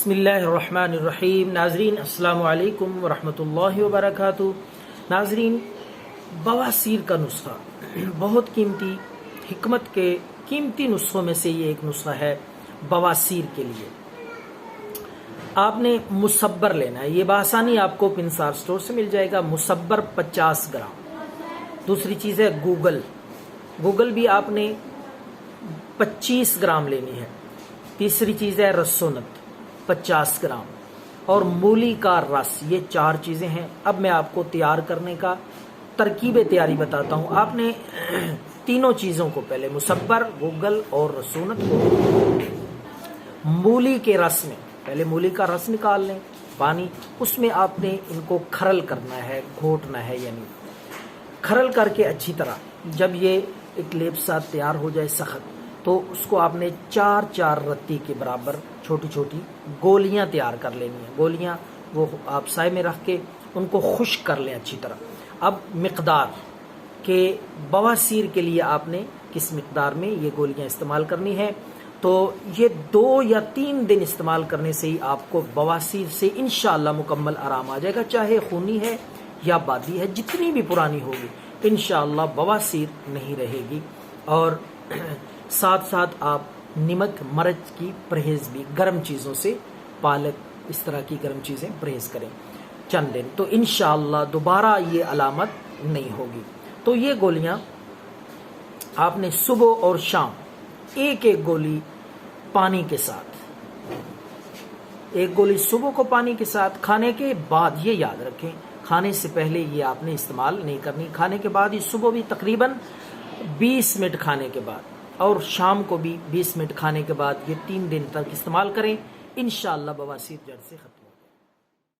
بسم اللہ الرحمن الرحیم۔ ناظرین السلام علیکم ورحمۃ اللہ وبرکاتہ۔ ناظرین، بواسیر کا نسخہ بہت قیمتی، حکمت کے قیمتی نسخوں میں سے یہ ایک نسخہ ہے بواسیر کے لیے۔ آپ نے مصبر لینا ہے، یہ بآسانی آپ کو پنسار سٹور سے مل جائے گا۔ مصبر 50 گرام۔ دوسری چیز ہے گوگل بھی آپ نے 25 گرام لینی ہے۔ تیسری چیز ہے رسونت 50 گرام اور مولی کا رس۔ یہ 4 چیزیں ہیں۔ اب میں آپ کو تیار کرنے کا ترکیب تیاری بتاتا ہوں۔ آپ نے تینوں چیزوں کو پہلے مصبر، گوگل اور رسونت کو مولی کے رس میں، پہلے مولی کا رس نکال لیں، پانی، اس میں آپ نے ان کو کھرل کرنا ہے، گھوٹنا ہے، یعنی کھرل کر کے اچھی طرح جب یہ ایک لیپ ساتھ تیار ہو جائے سخت، تو اس کو آپ نے 4 رتی کے برابر چھوٹی چھوٹی گولیاں تیار کر لینی ہیں۔ گولیاں وہ آپ سائے میں رکھ کے ان کو خشک کر لیں اچھی طرح۔ اب مقدار کہ بواسیر کے لیے آپ نے کس مقدار میں یہ گولیاں استعمال کرنی ہے، تو یہ 2 یا 3 دن استعمال کرنے سے ہی آپ کو بواسیر سے انشاءاللہ مکمل آرام آ جائے گا، چاہے خونی ہے یا بادی ہے، جتنی بھی پرانی ہوگی انشاءاللہ بواسیر نہیں رہے گی۔ اور ساتھ ساتھ آپ نمک مرچ کی پرہیز بھی، گرم چیزوں سے، پالک اس طرح کی گرم چیزیں پرہیز کریں چند دن، تو انشاءاللہ دوبارہ یہ علامت نہیں ہوگی۔ تو یہ گولیاں آپ نے صبح اور شام ایک گولی پانی کے ساتھ، ایک گولی صبح کو پانی کے ساتھ، کھانے کے بعد، یہ یاد رکھیں کھانے سے پہلے یہ آپ نے استعمال نہیں کرنی، کھانے کے بعد ہی، صبح بھی تقریباً 20 منٹ کھانے کے بعد اور شام کو بھی 20 منٹ کھانے کے بعد، یہ 3 دن تک استعمال کریں، انشاءاللہ بواسیر جڑ سے ختم